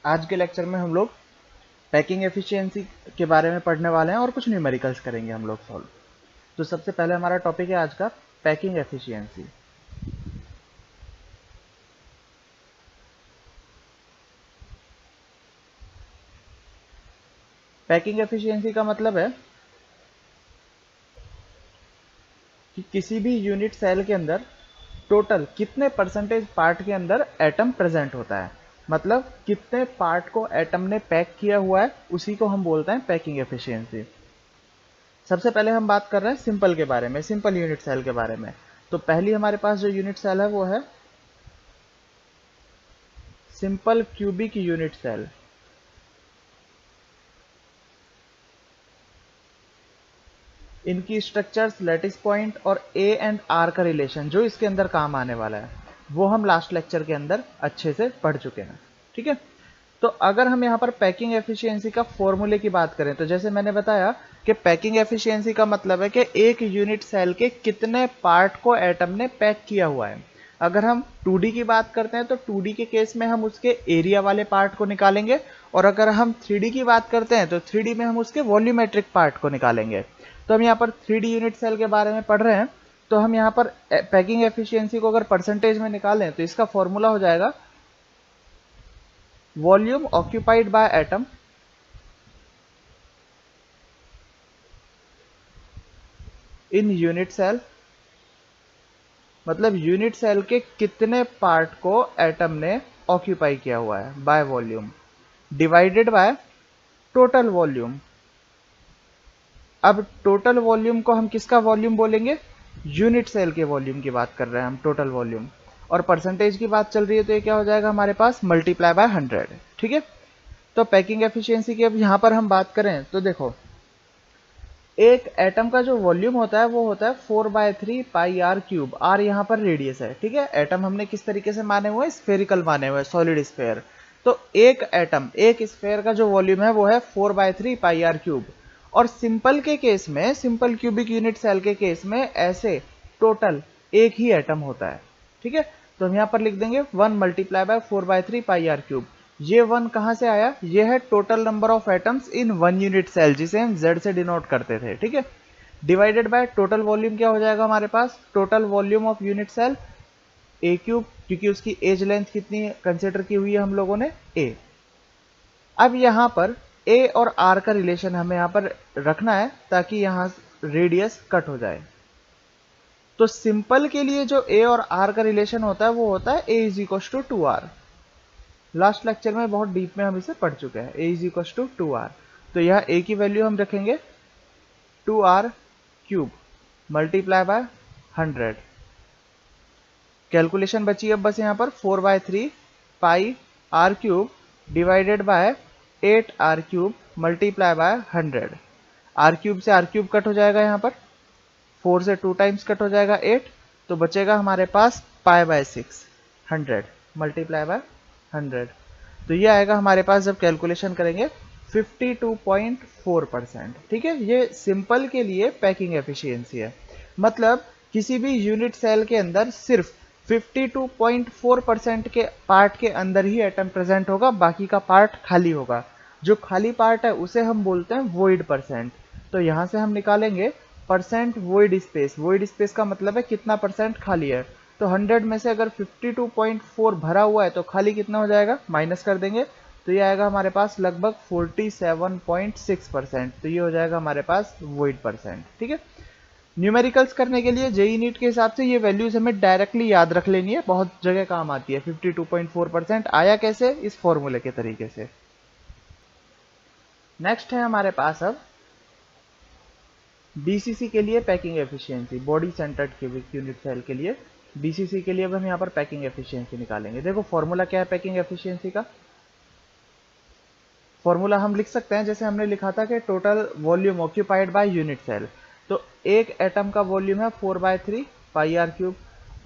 आज के लेक्चर में हम लोग पैकिंग एफिशिएंसी के बारे में पढ़ने वाले हैं और कुछ न्यूमेरिकल्स करेंगे हम लोग सॉल्व। तो सबसे पहले हमारा टॉपिक है आज का पैकिंग एफिशिएंसी। पैकिंग एफिशिएंसी का मतलब है कि किसी भी यूनिट सेल के अंदर टोटल कितने परसेंटेज पार्ट के अंदर एटम प्रेजेंट होता है, मतलब कितने पार्ट को एटम ने पैक किया हुआ है, उसी को हम बोलते हैं पैकिंग एफिशिएंसी। सबसे पहले हम बात कर रहे हैं सिंपल के बारे में, सिंपल यूनिट सेल के बारे में। तो पहली हमारे पास जो यूनिट सेल है वो है सिंपल क्यूबिक यूनिट सेल। इनकी स्ट्रक्चर्स, लैटिस पॉइंट और ए एंड आर का रिलेशन जो इसके अंदर काम आने वाला है वो हम लास्ट लेक्चर के अंदर अच्छे से पढ़ चुके हैं। ठीक है, तो अगर हम यहाँ पर पैकिंग एफिशिएंसी का फॉर्मूले की बात करें तो जैसे मैंने बताया कि पैकिंग एफिशिएंसी का मतलब है कि एक यूनिट सेल के कितने पार्ट को एटम ने पैक किया हुआ है। अगर हम 2D की बात करते हैं तो 2D के केस में हम उसके एरिया वाले पार्ट को निकालेंगे, और अगर हम 3D की बात करते हैं तो 3D में हम उसके वॉल्यूमेट्रिक पार्ट को निकालेंगे। तो हम यहाँ पर 3D यूनिट सेल के बारे में पढ़ रहे हैं, तो हम यहाँ पर पैकिंग एफिशिएंसी को अगर परसेंटेज में निकालें तो इसका फॉर्मूला हो जाएगा volume occupied by atom in unit cell, मतलब यूनिट सेल के कितने पार्ट को एटम ने ऑक्यूपाई किया हुआ है by volume, divided by total volume. अब टोटल वॉल्यूम को हम किसका वॉल्यूम बोलेंगे? यूनिट सेल के वॉल्यूम की बात कर रहे हैं हम, टोटल वॉल्यूम। और परसेंटेज की बात चल रही है तो ये क्या हो जाएगा हमारे पास, मल्टीप्लाई बाय 100। ठीक है, तो पैकिंग एफिशिएंसी की अब यहां पर हम बात करें तो देखो, एक एटम का जो वॉल्यूम होता है वो होता है 4/3 पाई आर क्यूब। आर यहाँ पर रेडियस है। ठीक है, एटम हमने किस तरीके से माने हुए हैं, स्फेरिकल माने हुए हैं, सॉलिड स्फेयर। तो एक एटम, एक स्फेयर का जो वॉल्यूम है वो है 4/3 पाई आर क्यूब। और सिंपल के केस में, सिंपल क्यूबिक यूनिट सेल के केस में ऐसे टोटल एक ही एटम होता है। ठीक है, तो हम यहाँ पर लिख देंगे 1 multiply by 4/3 pi are cube. ये 1 कहां से आया, ये है total number of atoms in 1 unit cell, जिसे हम Z से डिनोट करते थे। ठीक है, डिवाइडेड बाय टोटल वॉल्यूम क्या हो जाएगा हमारे पास, total volume of unit cell A cube, क्योंकि उसकी एज लेंथ कितनी कंसिडर की हुई है हम लोगों ने, A। अब यहां पर A और R का रिलेशन हमें यहां पर रखना है ताकि यहां रेडियस कट हो जाए। तो सिंपल के लिए जो A और R का रिलेशन होता है वो होता है A is equal to 2R। Last lecture में बहुत डीप में हम इसे पढ़ चुके हैं, A is equal to 2R। तो यह A की वैल्यू हम रखेंगे 2R cube multiply by 100। Calculation बची अब बस यहाँ पर 4/3 pi are cube divided by 8R cube multiply by 100। R cube से आर क्यूब कट हो जाएगा, यहाँ पर 4 से 2 टाइम्स कट हो जाएगा 8, तो बचेगा हमारे पास π/6 100 मल्टीप्लाई बाय 100। तो ये आएगा हमारे पास जब कैलकुलेशन करेंगे 52.4%। ठीक है, ये सिंपल के लिए पैकिंग एफिशिएंसी है। मतलब किसी भी यूनिट सेल के अंदर सिर्फ 52.4% के पार्ट के अंदर ही एटम प्रेजेंट होगा, बाकी का पार्ट खाली होगा। जो खाली पार्ट है उसे हम बोलते हैं वॉइड परसेंट। तो यहां से हम निकालेंगे percent void space. Void space का मतलब है कितना परसेंट खाली है। तो 100 में से अगर 52.4 भरा हुआ है तो खाली कितना हो जाएगा, माइनस कर देंगे, तो ये आएगा हमारे पास लगभग 47.6%। तो ये हो जाएगा हमारे पास वॉइड परसेंट। ठीक है, न्यूमेरिकल्स करने के लिए जेई नीट के हिसाब से ये वैल्यूज हमें डायरेक्टली याद रख लेनी है, बहुत जगह काम आती है। 52.4% आया कैसे, इस फॉर्मूले के तरीके से। नेक्स्ट है हमारे पास अब बीसीसी के लिए packing efficiency, body centred cubic unit cell के लिए बीसीसी के लिए अब हम यहाँ पर पैकिंग एफिशिएंसी निकालेंगे। देखो फॉर्मूला क्या है पैकिंग एफिशिएंसी का, फॉर्मूला हम लिख सकते हैं जैसे हमने लिखा था कि total volume occupied by unit cell. तो एक एटम का वॉल्यूम है 4/3 पाई आर क्यूब,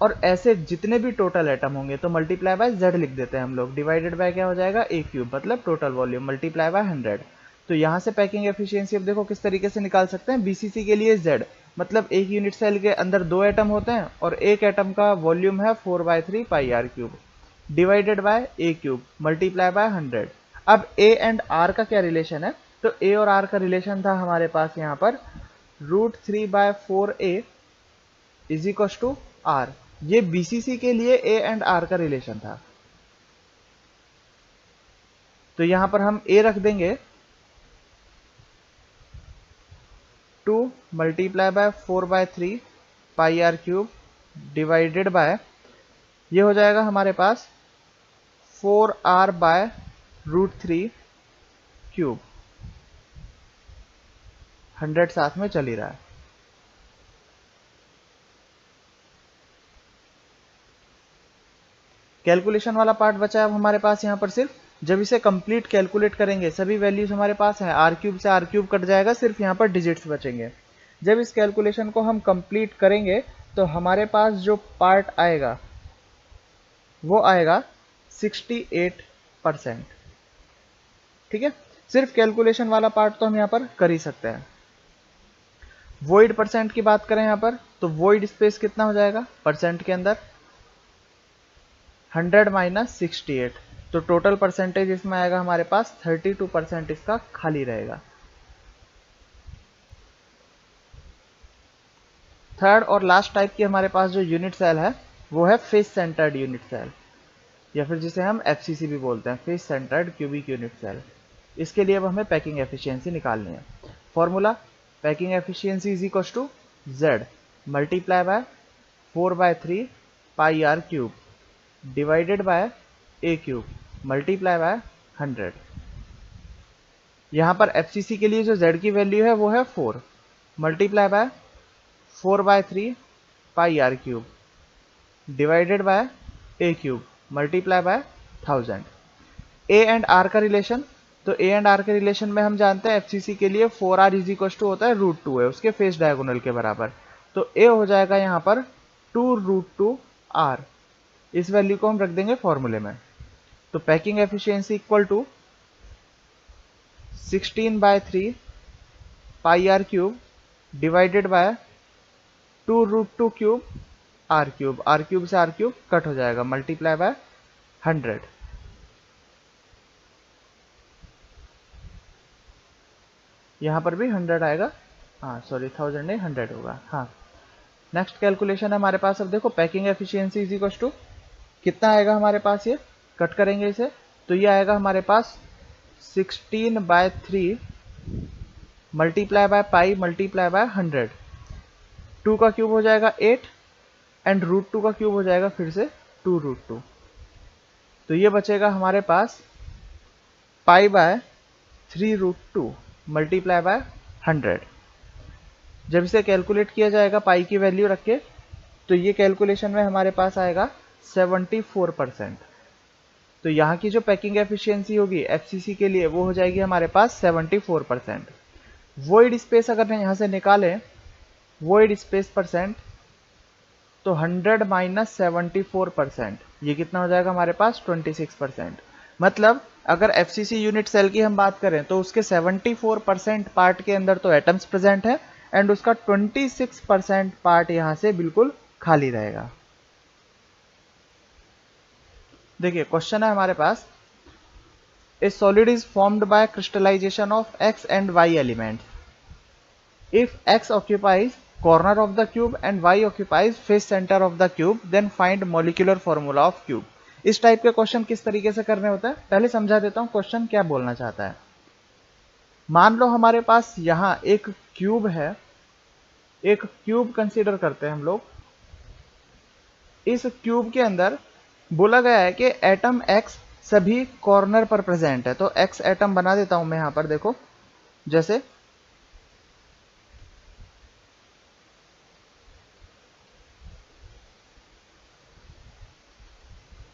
और ऐसे जितने भी टोटल एटम होंगे तो मल्टीप्लाई बाय Z लिख देते हैं हम लोग, डिवाइडेड बाय क्या हो जाएगा A क्यूब, मतलब टोटल वॉल्यूम मल्टीप्लाई बाय 100। तो यहाँ से पैकिंग एफिशिएंसी अब देखो किस तरीके से निकाल सकते हैं। बीसीसी के लिए Z, मतलब एक यूनिट सेल के अंदर 2 एटम होते हैं और एक एटम का वॉल्यूम है 4/3 pi are cube divided by A cube multiply by 100। अब ए एंड आर का क्या रिलेशन है, तो ए और आर का रिलेशन था हमारे पास यहाँ पर √3/4a is equal to r. ये बीसीसी के लिए ए एंड आर का रिलेशन था, तो यहां पर हम ए रख देंगे 2 × 4/3 πr³ डिवाइडेड बाय, ये हो जाएगा हमारे पास 4r/√3 क्यूब। 100 साथ में चल ही रहा है। कैलकुलेशन वाला पार्ट बचा है अब हमारे पास यहाँ पर सिर्फ, जब इसे कंप्लीट कैलकुलेट करेंगे सभी वैल्यूज हमारे पास हैं, r³ से r³ कट जाएगा, सिर्फ यहाँ पर डिजिट्स बचेंगे। जब इस कैलकुलेशन को हम कंप्लीट करेंगे तो हमारे पास जो पार्ट आएगा वो आएगा 68%। ठीक है, सिर्फ कैलकुलेशन वाला पार्ट तो हम यहाँ पर कर ही सकते हैं। वॉइड परसेंट की बात करें यहाँ पर, तो वॉइड स्पेस कितना हो जाएगा परसेंट के अंदर 100 - 68, तो टोटल परसेंटेज इसमें आएगा हमारे पास 32% इसका खाली रहेगा। थर्ड और लास्ट टाइप की हमारे पास जो यूनिट सेल है वो है फेस सेंटर्ड यूनिट सेल, या फिर जिसे हम एफसीसी भी बोलते हैं, face centred cubic unit cell. इसके लिए अब हमें पैकिंग एफिशिएंसी निकालनी है। Formula, packing efficiency is equal to Z multiply by 4/3 πr³ divided by a³ multiply by 100। यहाँ पर एफसीसी के लिए जो Z की वैल्यू है वो है 4 multiply by 4/3 πr³ divided by a³ multiply by 1000। A and are का रिलेशन, तो ए एंड आर के रिलेशन में हम जानते हैं एफसीसी के लिए 4r इज इक्वल टू होता है √2 है, उसके फेस डायगोनल के बराबर, तो ए हो जाएगा यहाँ पर 2√2r। इस वैल्यू को हम रख देंगे फॉर्मूले में, तो packing efficiency equal to 16/3 πr³ divided by 2√2³ r³, r³ से r³ कट हो जाएगा, मल्टीप्लाई बाय 100। यहां पर भी 100 आएगा, हाँ सॉरी 1000 नहीं 100 होगा। हाँ, नेक्स्ट कैलकुलेशन है हमारे पास। अब देखो packing efficiency is equal to कितना आएगा हमारे पास, ये कट करेंगे इसे तो ये आएगा हमारे पास 16/3 multiply by pi multiply by 100। 2 का क्यूब हो जाएगा 8 एंड √2 का क्यूब हो जाएगा फिर से 2√2, तो ये बचेगा हमारे पास पाई बाय 3√2 मल्टीप्लाई बाय 100। जब इसे कैलकुलेट किया जाएगा पाई की वैल्यू रख के, तो ये कैलकुलेशन में हमारे पास आएगा 74%। तो यहाँ की जो पैकिंग एफिशिएंसी होगी एफसीसी के लिए वो हो जाएगी हमारे पास 74%। वॉइड स्पेस अगर यहाँ से निकालें, वॉइड स्पेस परसेंट, तो 100 - 74%, ये कितना हो जाएगा हमारे पास 26%। मतलब अगर एफसीसी यूनिट सेल की हम बात करें तो उसके 74% पार्ट के अंदर तो एटम्स प्रेजेंट है एंड उसका 26% पार्ट यहां से बिल्कुल खाली रहेगा। देखिए क्वेश्चन है हमारे पास, a solid is formed by crystallisation of x and y elements. If x occupies corner of the cube and y occupies face center of the cube, then find molecular formula of cube। इस type के question किस तरीके से करने होते हैं पहले समझा देता हूं क्वेश्चन क्या बोलना चाहता है। मान लो हमारे पास यहां एक क्यूब है, एक क्यूब कंसीडर करते हैं हम लोग। इस क्यूब के अंदर बोला गया है कि एटम x सभी कॉर्नर पर प्रेजेंट है, तो x एटम बना देता हूं मैं यहां पर। देखो जैसे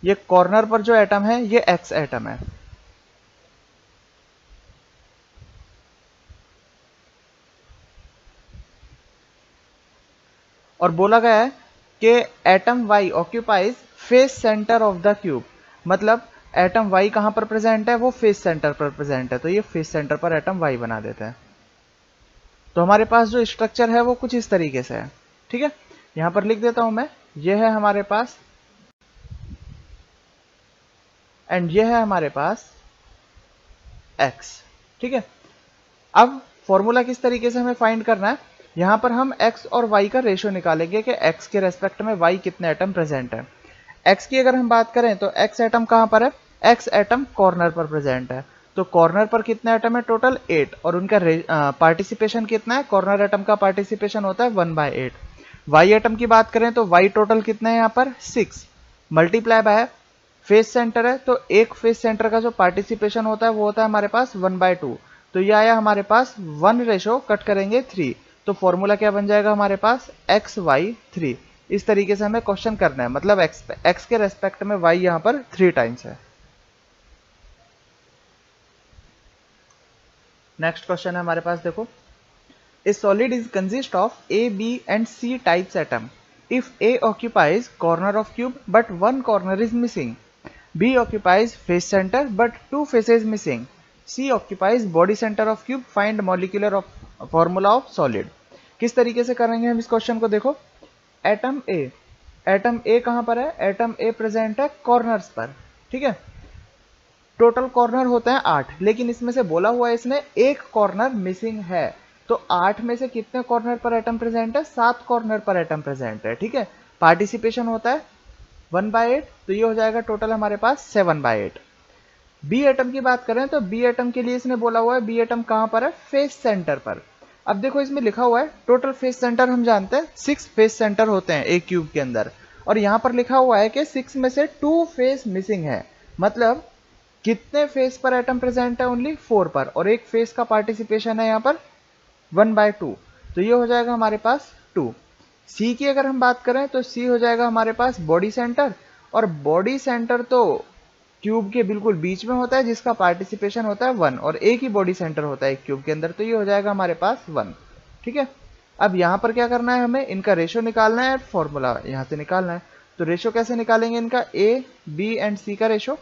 ये कॉर्नर पर जो एटम है ये x एटम है, और बोला गया है कि atom y occupies face centre of the cube. मतलब एटम y कहां पर प्रेजेंट है, वो फेस सेंटर पर प्रेजेंट है, तो ये फेस सेंटर पर एटम y बना देते हैं। तो हमारे पास जो स्ट्रक्चर है वो कुछ इस तरीके से है। ठीक है, यहां पर लिख देता हूं मैं, ये है हमारे पास एंड ये है हमारे पास x। ठीक है, अब फॉर्मूला किस तरीके से हमें फाइंड करना है, यहां पर हम x और y का रेशियो निकालेंगे कि x के रेस्पेक्ट में y कितने एटम प्रेजेंट है। x की अगर हम बात करें तो x एटम कहां पर है, x एटम कॉर्नर पर प्रेजेंट है, तो कॉर्नर पर कितने एटम है, टोटल 8, और उनका पार्टिसिपेशन कितना है, कॉर्नर एटम का पार्टिसिपेशन होता है 1/8। y एटम की बात करें तो y टोटल कितने हैं यहाँ पर 6, मल्टीप्लाई बाय फेस सेंटर है, तो एक फेस सेंटर का जो पार्टिसिपेशन होता है वो होता है हमारे पास 1/2, तो ये आया हमारे पास 1 रेशो कट करेंगे 3, तो फॉर्मूला क्या बन जाएगा हमारे पास XY3। इस तरीके से हमें क्वेश्चन करना है, मतलब x के रेस्पेक्ट में y यहां पर 3 टाइम्स है। नेक्स्ट क्वेश्चन है हमारे पास, देखो, ए solid is consist of A, B and C types atom if A occupies corner of cube but one corner is missing, B occupies face center but two faces missing, C occupies body center of cube, find molecular of formula of solid। किस तरीके से करेंगे हम इस question को, देखो, atom A कहां पर है, एटम ए प्रेजेंट है कॉर्नर्स पर। ठीक है, टोटल कॉर्नर होते हैं 8, लेकिन इसमें से बोला हुआ है इसने एक कॉर्नर मिसिंग है, तो 8 में से कितने कॉर्नर पर एटम प्रेजेंट है, 7 कॉर्नर पर एटम प्रेजेंट है। ठीक है, पार्टिसिपेशन होता है 1/8, तो ये हो जाएगा टोटल हमारे पास 7/8। बी एटम की बात करें तो बी एटम के लिए इसने बोला हुआ है बी एटम कहां पर है, फेस सेंटर पर। अब देखो इसमें लिखा हुआ है टोटल फेस सेंटर, हम जानते हैं 6 फेस सेंटर होते हैं एक क्यूब के अंदर, और यहां पर लिखा हुआ है कि 6 में से 2 फेस मिसिंग है, मतलब कितने फेस पर एटम प्रेजेंट है, ओनली 4 पर, और एक फेस का पार्टिसिपेशन है यहाँ पर 1/2, तो ये हो जाएगा हमारे पास 2। सी की अगर हम बात करें तो सी हो जाएगा हमारे पास बॉडी सेंटर, और बॉडी सेंटर तो क्यूब के बिल्कुल बीच में होता है जिसका पार्टिसिपेशन होता है 1, और एक ही बॉडी सेंटर होता है एक क्यूब के अंदर, तो ये हो जाएगा हमारे पास 1। ठीक है, अब यहाँ पर क्या करना है, हमें इनका रेशियो निकालना है, फॉर्मूला यहाँ से निकालना है, तो रेशियो कैसे निकालेंगे इनका, ए बी एंड सी का रेशियो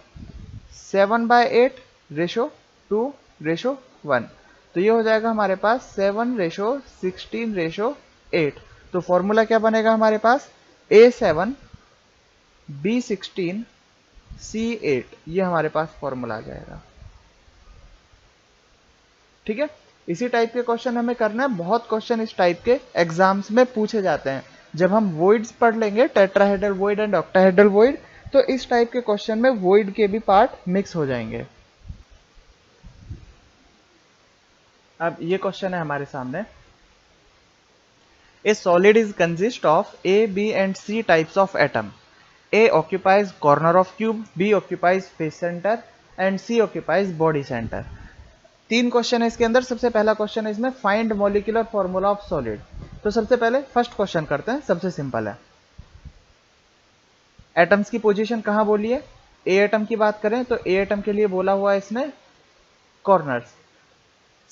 7/8 रेशो 2/1, तो ये हो जाएगा हमारे पास 7:16:8। तो फॉर्मूला क्या बनेगा हमारे पास, A7 B16 C8, ये हमारे पास फॉर्मूला आ जाएगा। ठीक है, इसी टाइप के क्वेश्चन हमें करना है, बहुत क्वेश्चन इस टाइप के एग्जाम्स में पूछे जाते हैं। जब हम वॉइड्स पढ़ लेंगे, tetrahedral void and octahedral void, तो इस टाइप के क्वेश्चन में वॉइड के भी पार्ट मिक्स हो जाएंगे। अब ये क्वेश्चन है हमारे सामने, A solid is consist of A B and C types of atom, A occupies corner of cube, B occupies face centre and C occupies body centre. 3 question है इसके अंदर। सबसे पहला क्वेश्चन है इसमें, find molecular formula of solid. तो सबसे पहले फर्स्ट क्वेश्चन करते हैं, सबसे सिंपल है। एटम्स की पोजीशन कहां बोली है, ए एटम की बात करें तो ए एटम के लिए बोला हुआ है इसने कॉर्नर्स,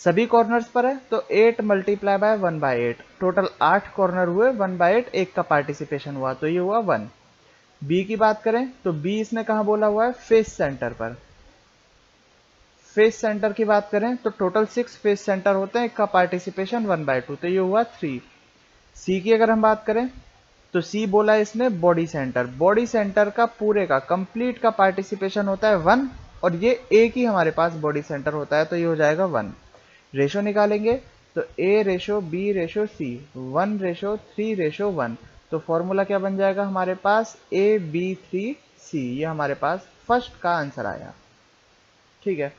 सभी कॉर्नर्स पर है, तो 8 मल्टीप्लाई बाय 1/8, टोटल 8 कॉर्नर हुए, 1/8 एक का पार्टिसिपेशन हुआ, तो ये हुआ 1। बी की बात करें तो बी इसने कहां बोला हुआ है, फेस सेंटर पर। फेस सेंटर की बात करें तो टोटल 6 फेस सेंटर होते हैं, एक का पार्टिसिपेशन 1/2, तो ये हुआ 3। सी की अगर हम बात करें तो सी बोला इसने बॉडी सेंटर, बॉडी सेंटर का पूरे का कंप्लीट का पार्टिसिपेशन होता है 1, और ये एक ही हमारे पास बॉडी सेंटर होता है, तो ये हो जाएगा 1। रेशो निकालेंगे तो A ratio B ratio C 1:3:1, तो फॉर्मूला क्या बन जाएगा हमारे पास, AB3C, ये हमारे पास फर्स्ट का आंसर आया। ठीक है,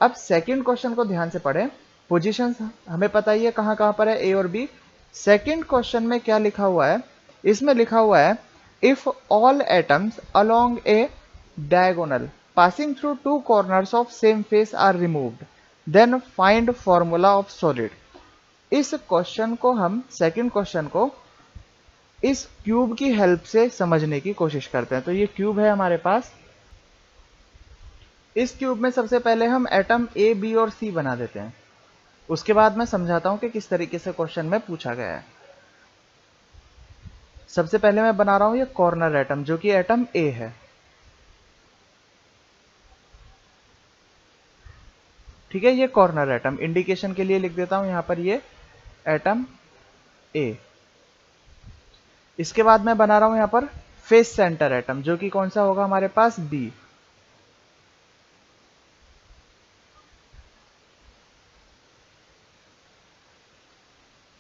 अब सेकंड क्वेश्चन को ध्यान से पढ़ें। पोजीशंस हमें पता ही है कहां कहां पर है A और B। सेकंड क्वेश्चन में क्या लिखा हुआ है, इसमें लिखा हुआ है if all atoms along a diagonal passing through 2 corners of same face are removed then find formula of solid. इस क्वेश्चन को हम, सेकंड क्वेश्चन को, इस क्यूब की हेल्प से समझने की कोशिश करते हैं। तो ये क्यूब है हमारे पास, इस क्यूब में सबसे पहले हम एटम ए बी और सी बना देते हैं, उसके बाद मैं समझाता हूं कि किस तरीके से क्वेश्चन में पूछा गया है। सबसे पहले मैं बना रहा हूं ये कॉर्नर एटम, जो कि एटम ए है। ठीक है, ये कॉर्नर एटम, इंडिकेशन के लिए लिख देता हूं यहां पर ये एटम ए। इसके बाद मैं बना रहा हूं यहां पर फेस सेंटर एटम, जो कि कौन सा होगा हमारे पास, बी।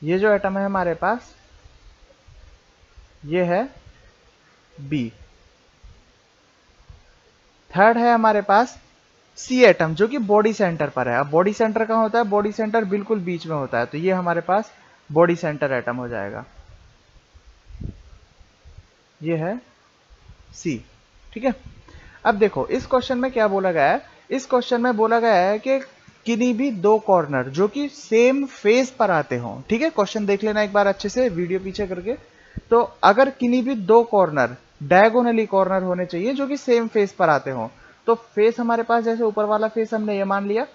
ये जो एटम है हमारे पास ये है बी। थर्ड है हमारे पास सी एटम जो कि बॉडी सेंटर पर है। अब बॉडी सेंटर कहाँ होता है? बॉडी सेंटर बिल्कुल बीच में होता है, तो ये हमारे पास बॉडी सेंटर एटम हो जाएगा, ये है सी। ठीक है, अब देखो इस क्वेश्चन में क्या बोला गया है। इस क्वेश्चन में बोला गया है कि किन्हीं भी दो कॉर्नर जो कि सेम फेस पर आते हों। ठीक है, क्वेश्चन देख लेना एक बार अच्छे से वीडियो पीछे करके। तो अगर किन्हीं भी दो कॉर्नर डायगोनली कॉर्नर होने चाहिए जो कि सेम फेस पर आते हों, तो फेस हमारे पास जैसे ऊपर वाला फेस हमने ये मान लिया,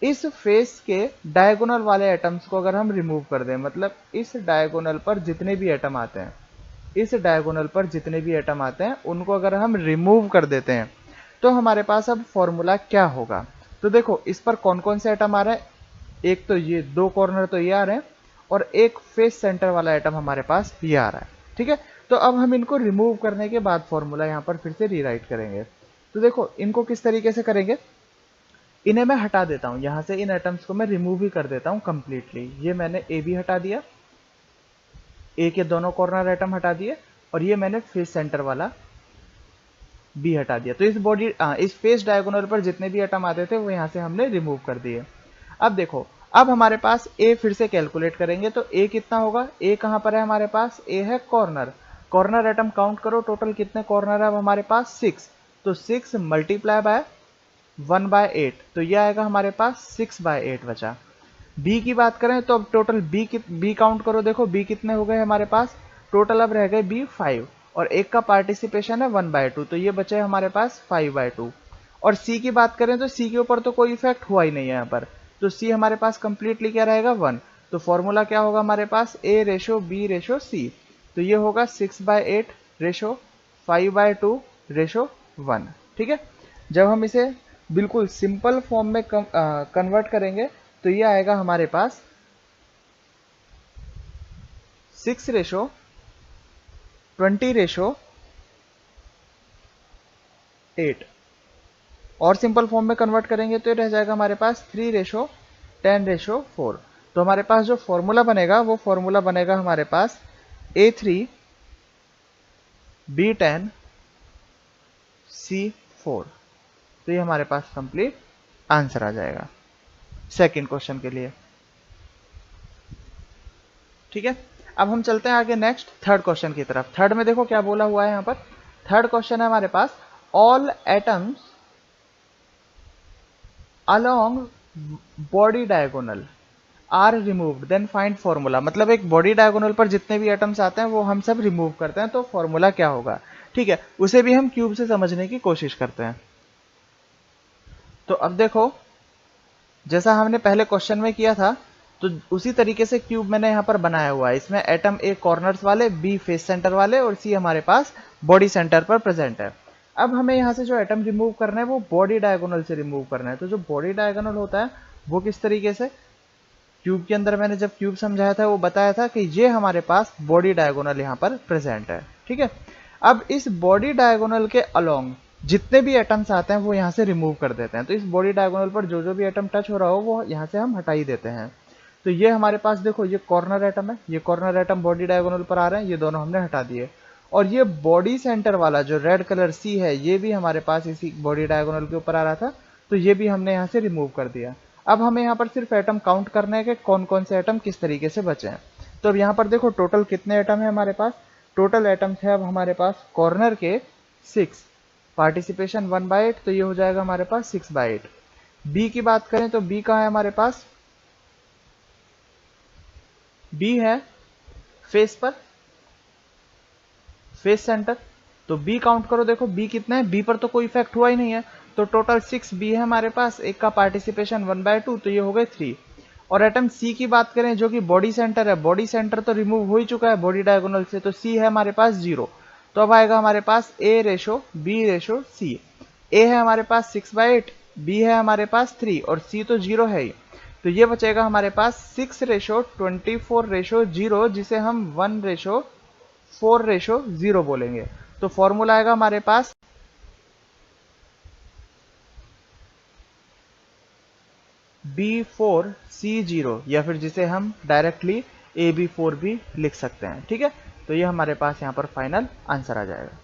इस फेस के डायगोनल वाले एटम्स को अगर हम रिमूव कर दें, मतलब इस डायगोनल पर जितने भी एटम आते हैं, इस डायगोनल पर जितने भी एटम आते हैं उनको अगर हम रिमूव कर देते हैं, तो हमारे पास अब फॉर्मूला क्या होगा। तो देखो इस पर कौन कौन से एटम आ रहे हैं, एक तो ये दो कॉर्नर तो ये आ रहे हैं, और एक फेस सेंटर वाला एटम हमारे पास ये आ रहा है। ठीक है, तो अब हम इनको रिमूव करने के बाद फॉर्मूला यहाँ पर फिर से रीराइट करेंगे। तो देखो इनको किस तरीके से करेंगे, इन्हें मैं हटा देता हूँ यहाँ से, इन एटम्स को मैं रिमूव ही कर देता हूँ कंप्लीटली। ये मैंने ए भी हटा दिया, ए के दोनों कॉर्नर एटम हटा दिए, और ये मैंने फेस सेंटर वाला बी हटा दिया। तो इस फेस डायगोनल पर जितने भी एटम आते थे वो यहाँ से हमने रिमूव कर दिए। अब देखो अब हमारे पास ए फिर से कैलकुलेट करेंगे, तो ए कितना होगा, ए कहाँ पर है हमारे पास, ए है कॉर्नर। कॉर्नर एटम काउंट करो, टोटल कितने कॉर्नर है अब हमारे पास 6। तो 6 मल्टीप्लाई बाय 1/8, तो ये आएगा हमारे पास 6/8 बचा। बी की बात करें तो अब टोटल बी काउंट करो, देखो बी कितने हो गए हमारे पास, टोटल अब रह गए बी 5, और एक का पार्टिसिपेशन है 1/2, तो ये बचे हमारे पास 5/2। और सी की बात करें तो सी के ऊपर तो कोई इफेक्ट हुआ ही नहीं है यहाँ पर, तो सी हमारे पास कंप्लीटली क्या रहेगा 1। तो फॉर्मूला क्या होगा हमारे पास, ए रेशो बी रेशो सी, तो ये होगा 6/8 रेशो 5/2 रेशो 1। ठीक है, जब हम इसे बिल्कुल सिंपल फॉर्म में कन्वर्ट करेंगे तो ये आएगा हमारे पास 6:20:8, और सिंपल फॉर्म में कन्वर्ट करेंगे तो ये रह जाएगा हमारे पास 3:10:4। तो हमारे पास जो फॉर्मूला बनेगा वो फॉर्मूला बनेगा हमारे पास A3B10C4। तो ये हमारे पास कंप्लीट आंसर आ जाएगा सेकंड क्वेश्चन के लिए। ठीक है, अब हम चलते हैं आगे नेक्स्ट थर्ड क्वेश्चन की तरफ। थर्ड में देखो क्या बोला हुआ है यहाँ पर, थर्ड क्वेश्चन है हमारे पास, all atoms along body diagonal are removed then find formula. मतलब एक बॉडी डायगोनल पर जितने भी एटम्स आते हैं वो हम सब रिमूव करते हैं, तो फॉर्मूला क्या होगा। ठीक है, उसे भी हम क्यूब से समझने की कोशिश करते हैं। तो अब देखो जैसा हमने पहले क्वेश्चन में किया था, तो उसी तरीके से क्यूब मैंने यहाँ पर बनाया हुआ है। इसमें एटम ए कॉर्नर्स वाले, बी फेस सेंटर वाले, और सी हमारे पास बॉडी सेंटर पर प्रेजेंट है। अब हमें यहाँ से जो एटम रिमूव करना है वो बॉडी डायगोनल से रिमूव करना है। तो जो बॉडी डायगोनल होता है वो किस तरीके से, क्यूब के अंदर मैंने जब क्यूब समझाया था वो बताया था कि ये हमारे पास बॉडी डायगोनल यहाँ पर प्रेजेंट है। ठीक है, अब इस बॉडी डायगोनल के अलोंग जितने भी एटम्स आते हैं वो यहाँ से रिमूव कर देते हैं। तो इस बॉडी डायगोनल पर जो जो भी एटम टच हो रहा हो वो यहाँ से हम हटा ही देते हैं। तो ये हमारे पास देखो ये कॉर्नर एटम है, ये कॉर्नर एटम बॉडी डायगोनल पर आ रहे हैं, ये दोनों हमने हटा दिए। और ये बॉडी सेंटर वाला जो रेड कलर सी है ये भी हमारे पास इसी बॉडी डायगोनल के ऊपर आ रहा था, तो ये भी हमने यहाँ से रिमूव कर दिया। अब हमें यहाँ पर सिर्फ एटम काउंट करना है कि कौन कौन से एटम किस तरीके से बचे हैं। तो अब यहाँ पर देखो टोटल कितने एटम है हमारे पास, टोटल एटम्स है अब हमारे पास कॉर्नर के 6, पार्टिसिपेशन 1/8, तो ये हो जाएगा हमारे पास 6/8। बी की बात करें तो बी कहाँ है हमारे पास, बी है फेस पर, फेस सेंटर, तो बी काउंट करो, देखो बी कितना है, बी पर तो कोई इफेक्ट हुआ ही नहीं है, तो टोटल 6 बी है हमारे पास, एक का पार्टिसिपेशन 1/2, तो ये हो गए 3। और एटम सी की बात करें जो कि बॉडी सेंटर है, बॉडी सेंटर तो रिमूव हो ही चुका है बॉडी डायगोनल से, तो सी है हमारे पास 0। तो अब आएगा हमारे पास ए रेशो बी रेशो सी। ए है हमारे पास 6/8, बी है हमारे पास 3, और सी तो 0 है ही, तो ये बचेगा हमारे पास 6:24:0, जिसे हम 1:4:0 बोलेंगे। तो फॉर्मूला आएगा हमारे पास B4C0, या फिर जिसे हम डायरेक्टली AB4 भी लिख सकते हैं। ठीक है, तो ये हमारे पास यहाँ पर फाइनल आंसर आ जाएगा।